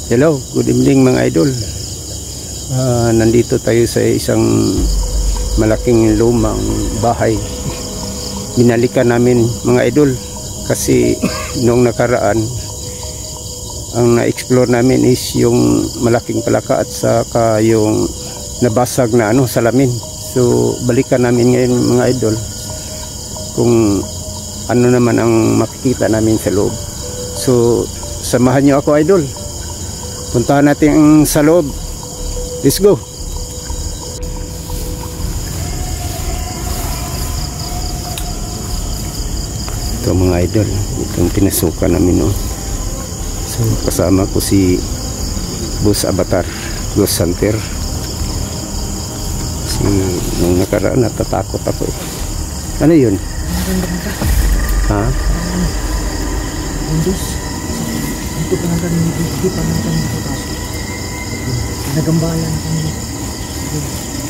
Hello, good evening mga idol. Nandito tayo sa isang malaking lumang bahay. Binalikan namin mga idol kasi noong nakaraan ang na-explore namin is yung malaking palaka at saka yung nabasag na salamin. So balikan namin ngayon mga idol kung ano naman ang makikita namin sa loob. So samahan nyo ako idol. Puntahan natin sa loob. Let's go. Ito mga idol, itong pinasukan namin So kasama ko si Boss Avatar, Ghost Hunter. Kasi nung nakaraan natatakot ako Ano yun? Ha? Ito pa lang kami, hindi pa lang kami nakapasok. Nagambalan kami.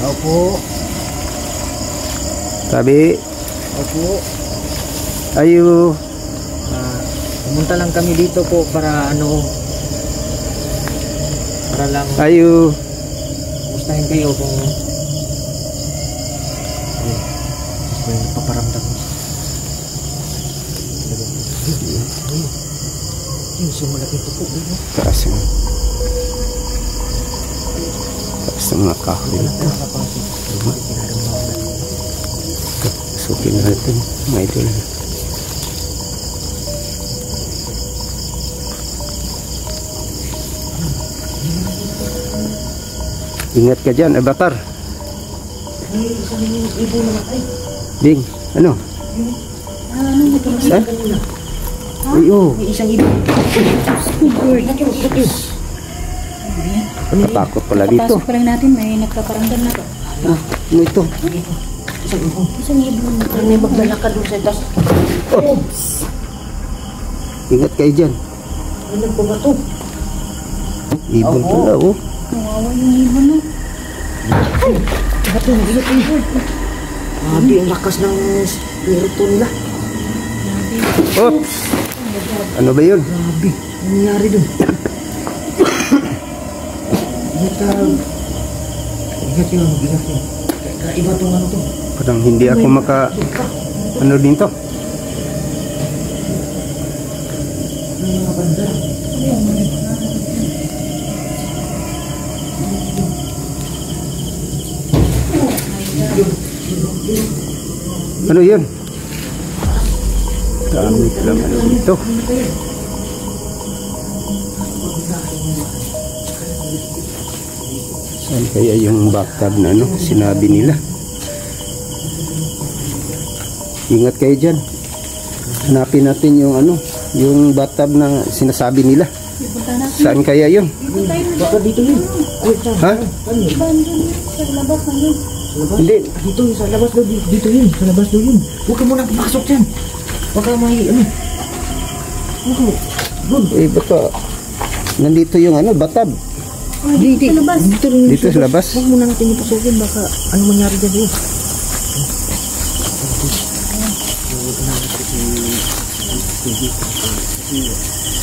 Opo. Sabi? Opo. Ayo. Pumunta lang kami dito po para para lang. Ayo. Gustahin kayo kung mas may paparamdam mo. Yung sumalaking tupo dito. Taas yung mga kahoy dito. Pasukin natin mga idol. Ingat ka dyan, Avatar. May isang ibo na matay. Ding, ano? Ano Saan? Iyo. May isang ibo. Natakot pala dito. Pasok pa lang natin, may nagpaparamdam na to. Ano ito? Isang ibo. Isang ibon. May maglalakad doon sa taas. Oh. Ingat kayo dyan. Ano po ba ito? Ibon pala, Kawawa yung ibon, no? Grabe ang lakas ng spirito nila. Oops! Ano ba yun? Grabe. Ano nangyari doon? Ingat yun. Iba itong ano to. Parang hindi ako ano din to? Mga banda. Ano yun? Dami lang ano dito. Saan kaya yung bathtub na sinabi nila? Ingat kayo dyan. Hanapin natin yung yung bathtub na sinasabi nila. Saan kaya yun? Baka dito yun. Ha? Sa labas na yun. Hindi. Dito yun. Sa labas daw. Dito yun. Sa labas daw yun. Huwag ka muna pumasok dyan. Baka may Baka nandito yung bathtub. Dito sa labas. Dito sa labas. Huwag muna natin ipasukin. Baka ano mangyari dyan yun.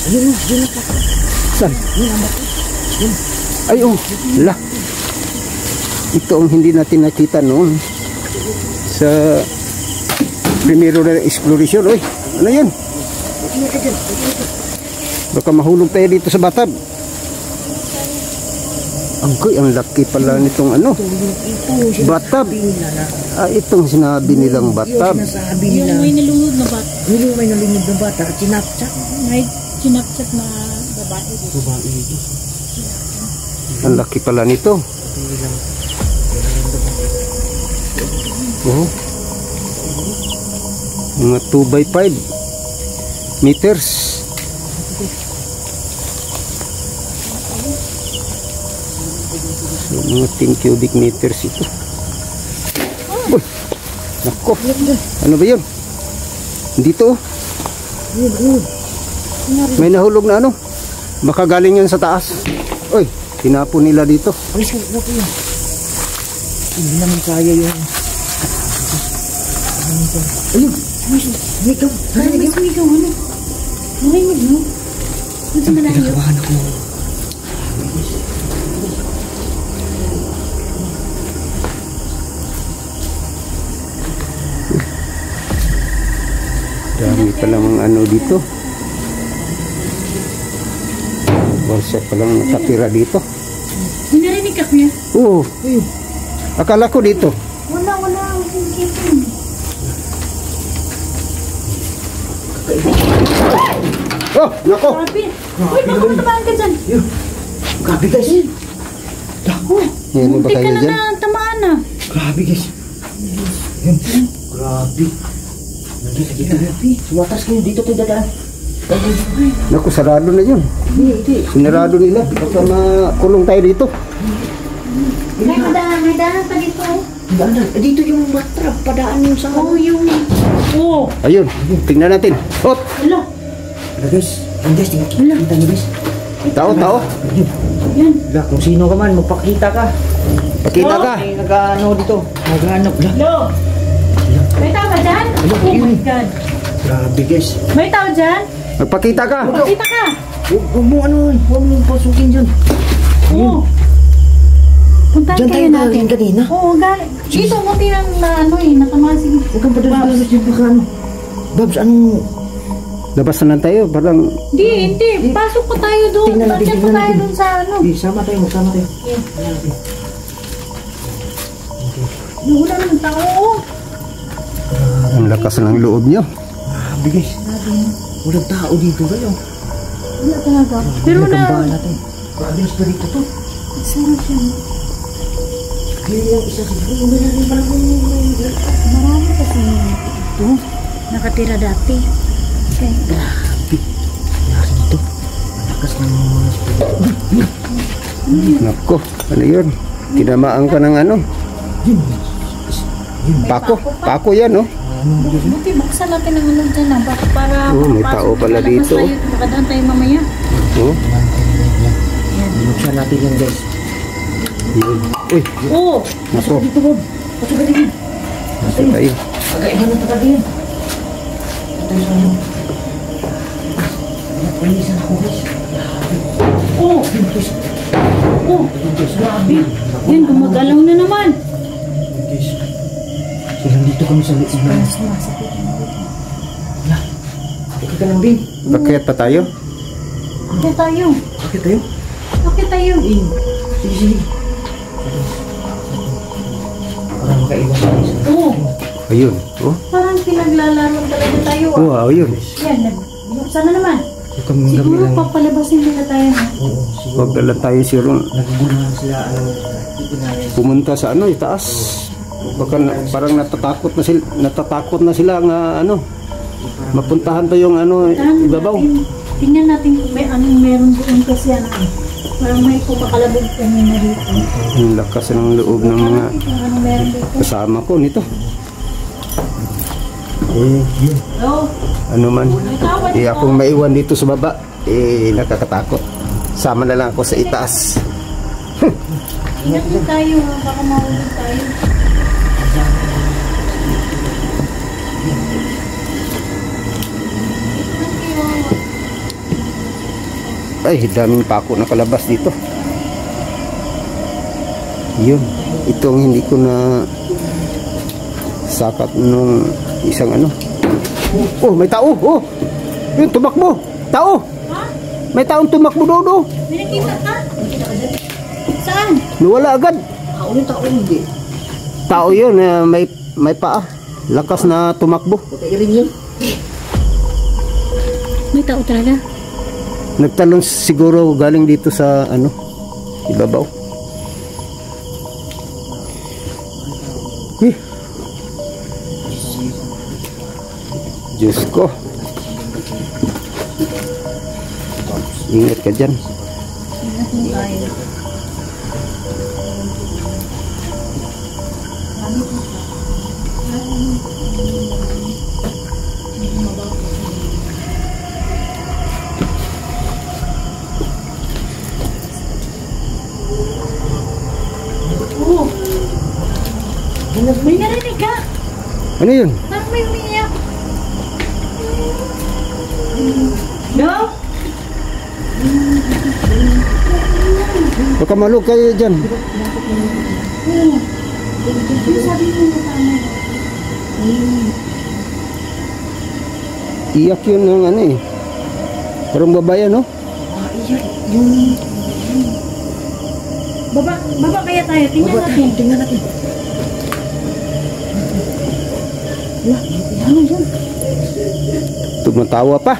Ayun na. Saan? Ay, la. Ito ang hindi natin nakita noon sa primero na exploration. Oy, ano yan? Baka mahulog tayo dito sa bathtub. Ang laki pala nitong bathtub. Itong sinabi nilang bathtub. Yung may nalunod na bata. Yung may nalunod na bata. Chinapchak. May chinapchak na babae dito. Ang laki pala nito. Mga 2 by 5 meters. So, mga 10 cubic meters ito. Uy! Nako! Ano ba yun? Dito. May nahulog na ano? Baka galing yun sa taas. Uy! Tinapon nila dito. Alis ka na po yun. Hindi naman kaya yun. Ayun! Migaw! Mas migaw, ano? Narinig mo? Ito malayo. Pinakabahan ako. Dami pa lang ang ano dito. Balsa pa lang nakatira dito. May narinig ka, kuya? Oo. Akala ko dito. Wala. Oh, nako. Grabe. Uy, baka matamaan ka dyan. Grabe guys. Ako. Yan ba Muntik kayo ka na dyan? na tamaan na. Grabe guys. Yan. Grabe. Grabe. Sumatas kayo dito tayo dadaan. Naku, sarado na yun. Hindi. Sinarado nila. Baka makulong tayo dito. May daan pa dito. Daan. Dito yung matrap. Padaan yung sa... Oo, yung... Oo. Ayun, tingnan natin. Hop! Hello. Wala guys. Yan guys. Kita nyo guys. Tao. Yan. Wala. Kung sino ka man, magpakita ka. Pakita ka. May nag-ano dito. Nag-ano. Wala. Hello. May tao ba dyan? Oh my God. Grabe guys. May tao dyan? Magpakita ka. Pakita ka. Huwag mo ano. Huwag mo pasukin dyan. Oo. Puntahan Diyan kayo tayo natin. galing kanina. Oo, galing. Dito, muti lang na ano eh, nakamasig. Huwag kang padala dyan baka ano. Babs, anong... Labas na lang tayo. Parang Hindi. Pasok pa tayo doon. Tingnan natin, Pasok pa tingnan tayo natin. doon sa ano. Sama tayo. Magsama tayo. Wala naman tao. ang lakas ng loob nyo. Grabe guys. Walang tao dito kayo. Wala talaga. Pero na, Nagambaan natin. Grabe yung spirito to. sarap siya. Yun yung isa siguro. Yung rin pala kung Marami kasi ito. Nakatira dati. Okay. grabe. Nasa dito. Malakas ng mga spirito. Nako, ano yun? Tinamaan ka ng ano? Yun. Pako yan, no? Buti, buksan natin ang ano dyan na. Para Oo, may makapasok tao pala lalabas dito. tayo. Makadaan tayo mamaya. Oh, Binuksan natin yan guys. yun. Uy, Oo. nako, Dito Bob. Pasok ka dito. nasa tayo. Kagaiba na ito kagaiba. Ito yung ano. Napalisan ako guys. Oo. Guys. Oo. Grabe. Yan, gumagalaw na naman. Guys. So nandito kami sa loob na. Sumasakit. Ya. Bakit ka lang din? Bakit pa tayo? Bakit tayo? Bakit tayo? Bakit tayo? Sige, sige. Parang makaiba ka guys. Oo. Ayun. Oh, Parang pinaglalaro talaga tayo. wow, ayun. Yan, sana naman. Huwag kang gabi Siguro lang. papalabasin nila tayo. Oo, siguro. Huwag lang tayo sirong Naguguluhan sila. Ano, dito na yan. pumunta sa ano, itaas. Baka parang natatakot na sila nga ano. Mapuntahan pa yung ano, ibabaw. Tingnan natin kung may anong meron doon kasi ano. Parang may kumakalabog kami na dito. Ang lakas ng loob ng mga Kung anong meron dito. kasama ko nito. Yun. Oh, Ano man. may tawad Eh, akong maiwan dito sa baba, eh, nakakatakot. Sama na lang ako sa itaas. Ingat din tayo. Baka mahulog tayo. Ay, daming pako nakalabas dito. Yun. Ito ang hindi ko na sakat nung isang ano. Oh, may tao. Oh. Yun, tumakbo. Tao. Ha? May taong tumakbo doon. May nakita ka? Saan? Nawala agad. Tao yun, tao hindi. Tao yun, may paa. Lakas na tumakbo. Patairin yun. May tao talaga. Nagtalon siguro galing dito sa ano, ibabaw. Eh. Diyos ko. Ingat ka dyan. Ingat din tayo. Kami po siya. Medyo mabaw po. Oo. May narinig ka. Ano yun? Parang may umiiyak. No? Baka malug kayo dyan. Oo. Ano sabi mo na tama? Iyak yun ng ano eh. Parang babae, no? Baba kaya tayo. Tingnan natin. Tingnan natin. Wala, ano yun? Tumatawa pa.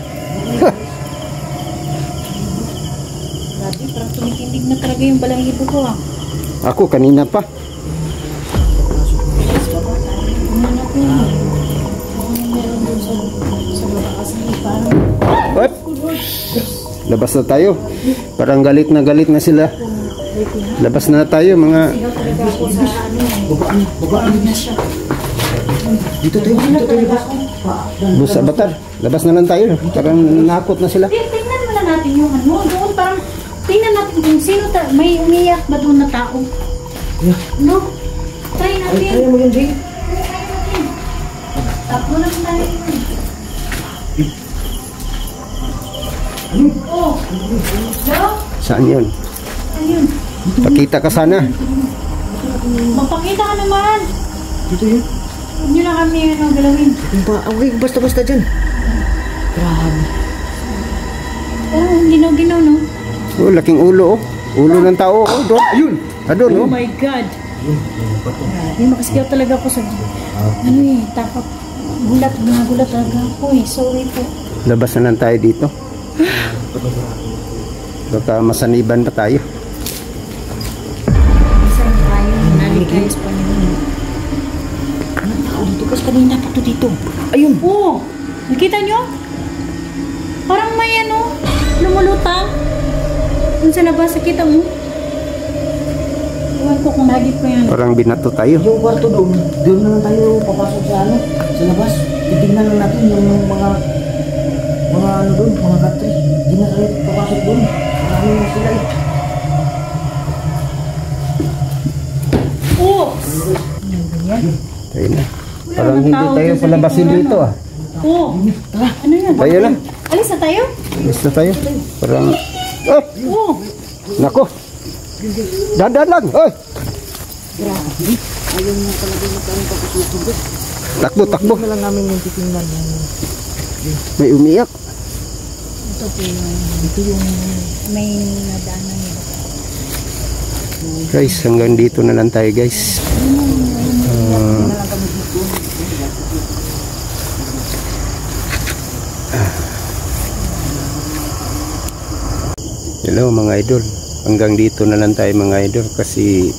Dati parang tumitindig na talaga yung balahibo ko ah. Ako kanina pa. Tingnan natin. Mukhang meron doon sa baba kasi parang... What? Labas na tayo. Parang galit na sila. Labas na tayo mga... Sigaw talaga ako sa ano. Babaan. Na siya. Dito tayo. Bus Avatar. Labas na lang tayo. Parang nakot na sila. Tingnan mo na natin yung ano. Doon parang... Tingnan natin kung sino may umiyak ba doon na tao. Yeah. No? Try Ay, natin. kaya mo yan, Jay. Try natin. Takbo lang tayo. Oh. No? Saan yun? Ayun. Pakita ka sana. Magpakita ka naman. Dito yun. Huwag nyo lang kami galawin. Okay, basta-basta dyan. Grabe. Parang ginaw-ginaw, no? Oh, laking ulo oh. Ulo ng tao oh. Doon. Ayun. Doon oh. Oh my God. Grabe, makasigaw talaga ako sa... Ano eh, takot. Gulat talaga ako eh. Sorry po. Labas na lang tayo dito. Baka masaniban pa tayo. Saan tayo? Naligayos pa niyo. Anong tao dito? Kasi kanina pa to dito. Ayun. Oo. Nakita nyo? Parang may ano, lumulutang. Kung sa labas, nakita mo? Iwan ko kung nagit ko yan. Parang binato tayo. Yung kwarto doon na lang tayo papasok sa ano, sa labas. Titignan lang natin yung mga ano doon, mga katri. Hindi na tayo papasok doon. Marami na sila eh. Oo. Yan. Tayo na. Parang hindi tayo palabasin dito ah. Oo. Ano yan? Tayo na. Alis na tayo? Alis na tayo. Parang... Oh! Oo. Nako! Dahan lang! Oy! Grabe. Ayaw na talaga na tayo papasukin. Takbo! Hindi na lang namin yung titingnan. May umiyak. Ito po yung may nadaanan nila. Guys, hanggang dito na lang tayo guys. Hello mga idol. Hanggang dito na lang tayo mga idol kasi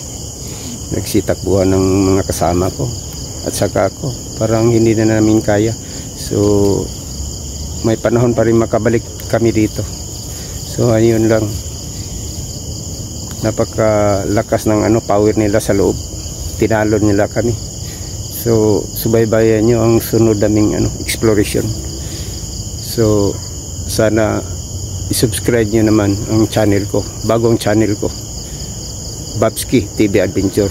nagsitakbuhan ng mga kasama ko at saka ako. Parang hindi na namin kaya. So may panahon pa rin makabalik kami dito. So ayun lang. Napakalakas ng power nila sa loob. Tinalo nila kami. So subaybayan nyo ang sunod naming exploration. So sana i-subscribe nyo naman ang channel ko, bagong channel ko, Babski TV Adventure.